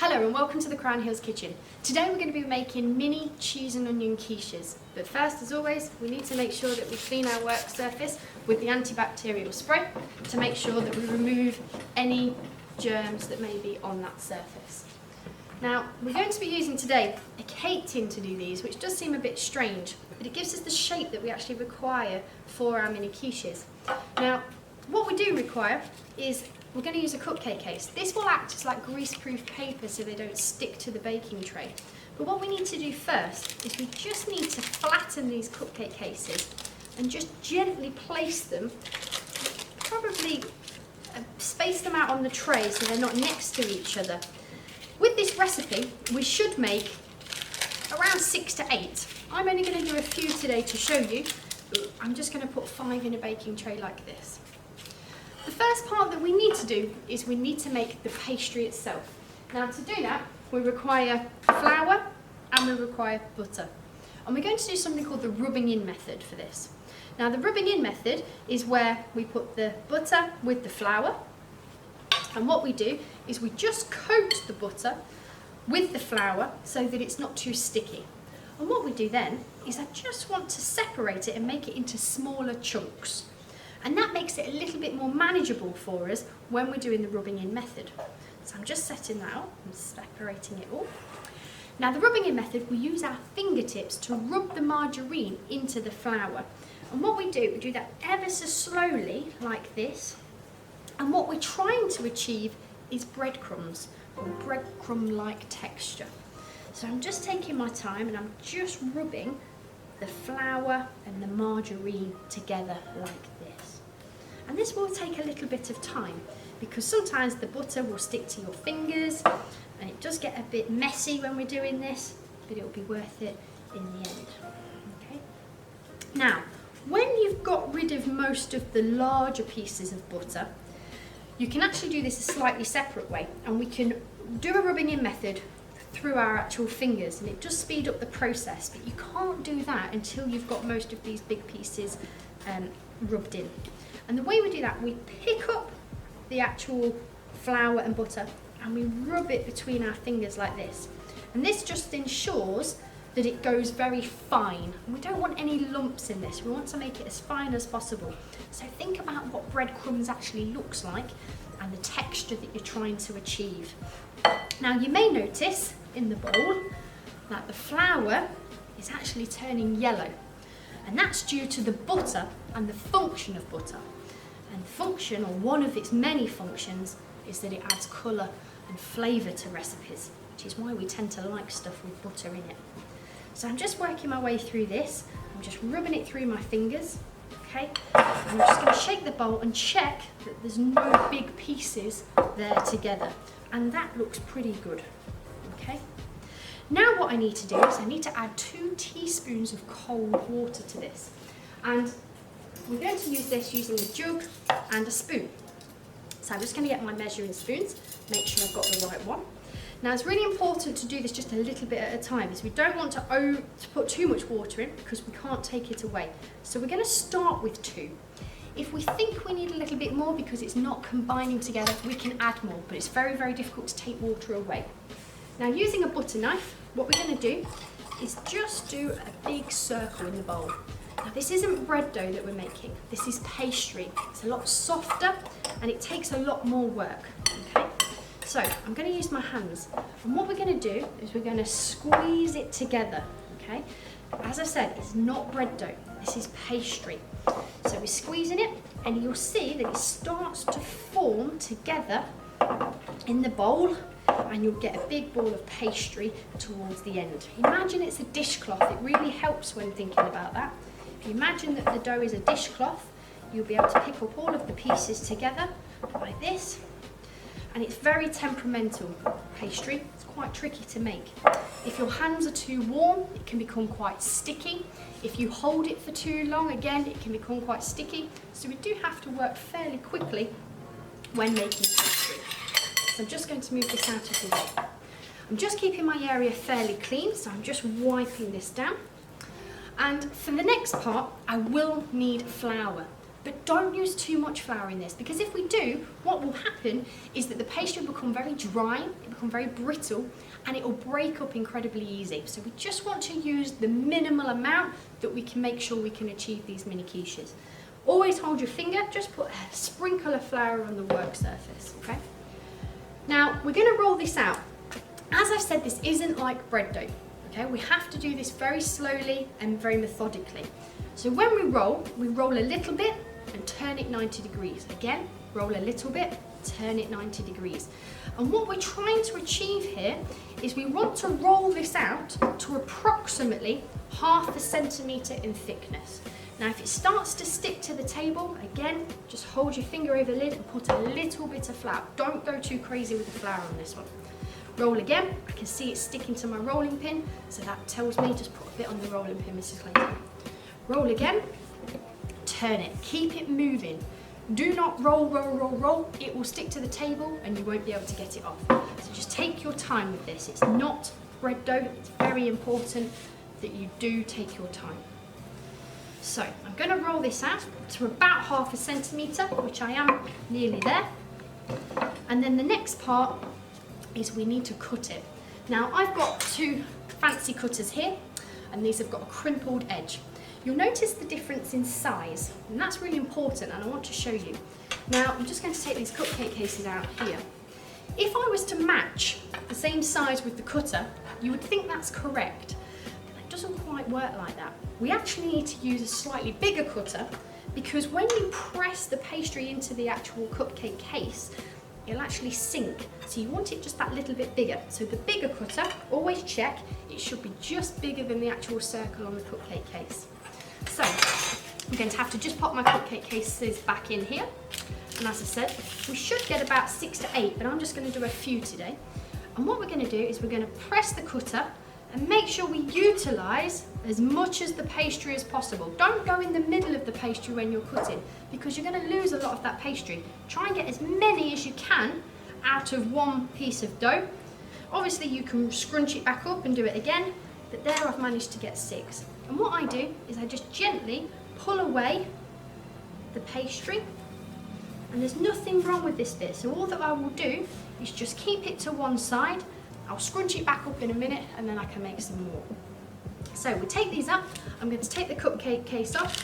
Hello and welcome to the Crown Hills Kitchen. Today we're going to be making mini cheese and onion quiches. But first, as always, we need to make sure that we clean our work surface with the antibacterial spray to make sure that we remove any germs that may be on that surface. Now, we're going to be using today a cake tin to do these, which does seem a bit strange, but it gives us the shape that we actually require for our mini quiches. Now, what we do require is we're going to use a cupcake case. This will act as like grease-proof paper so they don't stick to the baking tray. But what we need to do first is we just need to flatten these cupcake cases and just gently place them, probably space them out on the tray so they're not next to each other. With this recipe, we should make around 6 to 8. I'm only going to do a few today to show you. I'm just going to put 5 in a baking tray like this. The first part that we need to do is we need to make the pastry itself. Now to do that, we require flour and we require butter. And we're going to do something called the rubbing in method for this. Now the rubbing in method is where we put the butter with the flour. And what we do is we just coat the butter with the flour so that it's not too sticky. And what we do then is I just want to separate it and make it into smaller chunks. And that makes it a little bit more manageable for us when we're doing the rubbing in method. So I'm just setting that up and separating it all. Now the rubbing in method, we use our fingertips to rub the margarine into the flour. And what we do that ever so slowly, like this. And what we're trying to achieve is breadcrumbs, or breadcrumb-like texture. So I'm just taking my time and I'm just rubbing the flour and the margarine together like this. And this will take a little bit of time because sometimes the butter will stick to your fingers and it does get a bit messy when we're doing this, but it will be worth it in the end. Okay. Now, when you've got rid of most of the larger pieces of butter, you can actually do this a slightly separate way, and we can do a rubbing in method through our actual fingers, and it does speed up the process, but you can't do that until you've got most of these big pieces rubbed in. And the way we do that, we pick up the actual flour and butter and we rub it between our fingers like this. And this just ensures that it goes very fine. And we don't want any lumps in this, we want to make it as fine as possible. So think about what breadcrumbs actually looks like and the texture that you're trying to achieve. Now you may notice in the bowl that the flour is actually turning yellow, and that's due to the butter and the function of butter. And function, or one of its many functions, is that it adds colour and flavour to recipes, which is why we tend to like stuff with butter in it. So I'm just working my way through this. I'm just rubbing it through my fingers, okay? And I'm just going to shake the bowl and check that there's no big pieces there together. And that looks pretty good, okay? Now what I need to do is I need to add 2 teaspoons of cold water to this. And we're going to use this using a jug and a spoon. So I'm just going to get my measuring spoons, make sure I've got the right one. Now it's really important to do this just a little bit at a time, because we don't want to put too much water in because we can't take it away. So we're going to start with 2. If we think we need a little bit more because it's not combining together, we can add more, but it's very, very difficult to take water away. Now using a butter knife, what we're going to do is just do a big circle in the bowl. Now this isn't bread dough that we're making, this is pastry. It's a lot softer and it takes a lot more work, okay? So I'm going to use my hands, and what we're going to do is we're going to squeeze it together, okay? As I said, it's not bread dough, this is pastry. So we're squeezing it and you'll see that it starts to form together in the bowl, and you'll get a big ball of pastry towards the end. Imagine it's a dishcloth, it really helps when thinking about that. If you imagine that the dough is a dishcloth, you'll be able to pick up all of the pieces together like this. And it's very temperamental pastry, it's quite tricky to make. If your hands are too warm, it can become quite sticky. If you hold it for too long, again, it can become quite sticky. So we do have to work fairly quickly when making pastry. So I'm just going to move this out of the way. I'm just keeping my area fairly clean, so I'm just wiping this down. And for the next part, I will need flour. But don't use too much flour in this, because if we do, what will happen is that the pastry will become very dry, it will become very brittle, and it will break up incredibly easy. So we just want to use the minimal amount that we can make sure we can achieve these mini quiches. Always hold your finger, just put a sprinkle of flour on the work surface, okay? Now, we're going to roll this out. As I've said, this isn't like bread dough, okay? We have to do this very slowly and very methodically. So when we roll a little bit and turn it 90 degrees. Again, roll a little bit, turn it 90 degrees. And what we're trying to achieve here is we want to roll this out to approximately 1/2 centimetre in thickness. Now if it starts to stick to the table, again, just hold your finger over the lid and put a little bit of flour. Don't go too crazy with the flour on this one. Roll again. I can see it sticking to my rolling pin, so that tells me just put a bit on the rolling pin, Mrs. Clayton. Roll again, turn it, keep it moving. Do not roll, roll, roll, roll. It will stick to the table and you won't be able to get it off. So just take your time with this. It's not bread dough. It's very important that you do take your time. So I'm going to roll this out to about 1/2 centimetre, which I am nearly there. And then the next part is we need to cut it. Now I've got 2 fancy cutters here, and these have got a crimpled edge. You'll notice the difference in size, and that's really important, and I want to show you. Now, I'm just going to take these cupcake cases out here. If I was to match the same size with the cutter, you would think that's correct, but it doesn't quite work like that. We actually need to use a slightly bigger cutter, because when you press the pastry into the actual cupcake case, it'll actually sink. So you want it just that little bit bigger. So the bigger cutter, always check, it should be just bigger than the actual circle on the cupcake case. So I'm going to have to just pop my cupcake cases back in here. And as I said, we should get about 6 to 8, but I'm just going to do a few today. And what we're going to do is we're going to press the cutter and make sure we utilise as much as the pastry as possible. Don't go in the middle of the pastry when you're cutting, because you're going to lose a lot of that pastry. Try and get as many as you can out of one piece of dough. Obviously you can scrunch it back up and do it again, but there I've managed to get 6. And what I do is I just gently pull away the pastry, and there's nothing wrong with this bit. So all that I will do is just keep it to one side. I'll scrunch it back up in a minute and then I can make some more. So we take these up. I'm going to take the cupcake case off.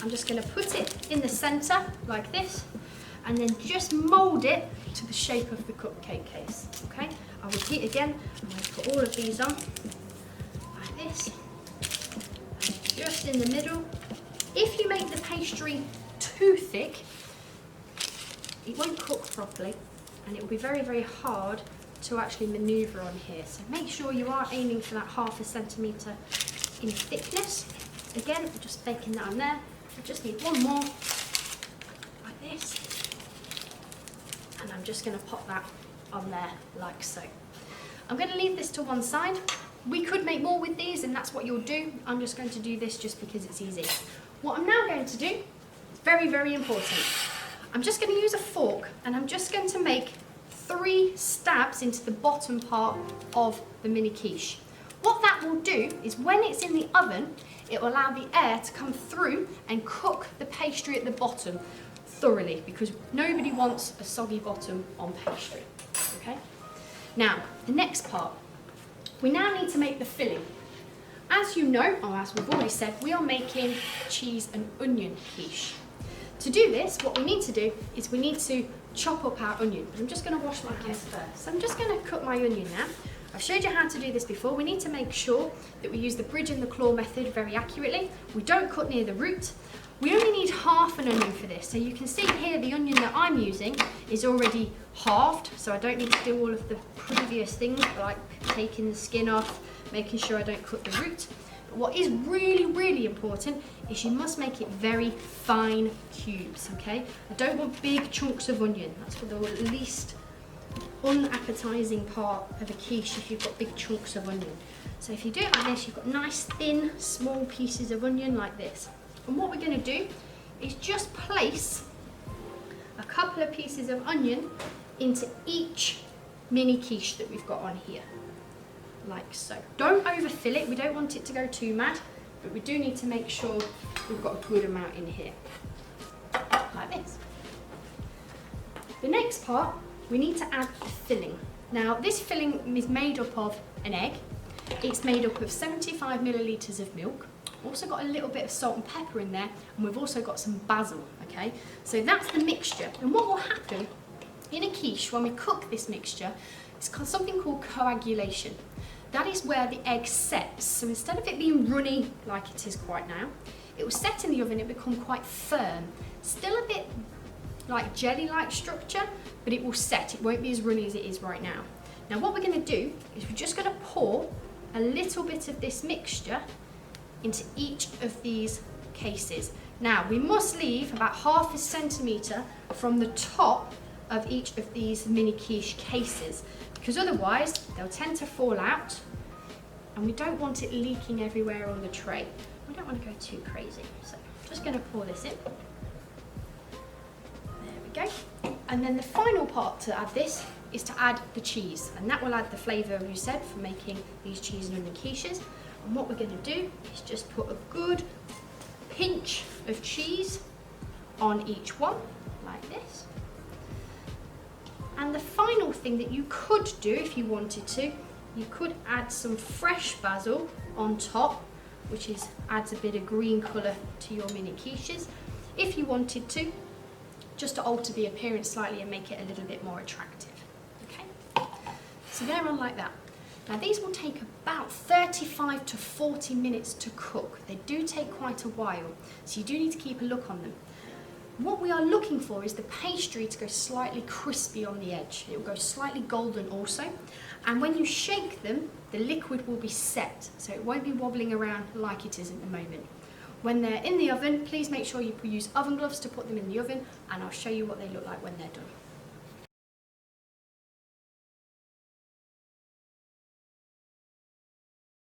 I'm just going to put it in the centre like this, and then just mould it to the shape of the cupcake case. Okay, I'll repeat again. I'm going to put all of these on like this. Just in the middle. If you make the pastry too thick, it won't cook properly, and it will be very, very hard to actually manoeuvre on here. So make sure you are aiming for that 1/2 centimetre in thickness. Again, I'm just baking that on there. I just need one more, like this. And I'm just going to pop that on there, like so. I'm going to leave this to one side. We could make more with these, and that's what you'll do. I'm just going to do this just because it's easy. What I'm now going to do is very, very important. I'm just going to use a fork, and I'm just going to make 3 stabs into the bottom part of the mini quiche. What that will do is when it's in the oven, it will allow the air to come through and cook the pastry at the bottom thoroughly, because nobody wants a soggy bottom on pastry. Okay? Now, the next part. We now need to make the filling. As you know, or as we've already said, we are making cheese and onion quiche. To do this, what we need to do is we need to chop up our onion. I'm just going to wash my hands first. So I'm just going to cut my onion now. I've showed you how to do this before. We need to make sure that we use the bridge and the claw method very accurately. We don't cut near the root. We only need half an onion for this. So you can see here the onion that I'm using is already halved, so I don't need to do all of the previous things like taking the skin off, making sure I don't cut the root. But what is really, really important is you must make it very fine cubes, okay? I don't want big chunks of onion. That's for the least unappetising part of a quiche, if you've got big chunks of onion. So if you do it like this, you've got nice thin, small pieces of onion like this. And what we're going to do is just place a couple of pieces of onion into each mini quiche that we've got on here, like so. Don't overfill it, we don't want it to go too mad, but we do need to make sure we've got a good amount in here. like this. The next part, we need to add the filling. Now this filling is made up of an egg. It's made up of 75 millilitres of milk. Also got a little bit of salt and pepper in there, and we've also got some basil, okay? So that's the mixture. And what will happen in a quiche when we cook this mixture, it's called something called coagulation. That is where the egg sets. So instead of it being runny like it is quite now, it will set in the oven and become quite firm. Still a bit like jelly-like structure, but it will set. It won't be as runny as it is right now. Now what we're going to do is we're just going to pour a little bit of this mixture into each of these cases. Now we must leave about half a centimetre from the top of each of these mini quiche cases, because otherwise they'll tend to fall out and we don't want it leaking everywhere on the tray. We don't want to go too crazy. So I'm just going to pour this in. There we go. And then the final part to add this is to add the cheese, and that will add the flavour, we said, for making these cheese and onion quiches. And what we're going to do is just put a good pinch of cheese on each one, like this. And the final thing that you could do, if you wanted to, you could add some fresh basil on top, which adds a bit of green colour to your mini quiches, if you wanted to, just to alter the appearance slightly and make it a little bit more attractive. Okay, so they're on like that. Now these will take about 35 to 40 minutes to cook. They do take quite a while, so you do need to keep a look on them. What we are looking for is the pastry to go slightly crispy on the edge. It will go slightly golden also. And when you shake them, the liquid will be set, so it won't be wobbling around like it is at the moment. When they're in the oven, please make sure you use oven gloves to put them in the oven, and I'll show you what they look like when they're done.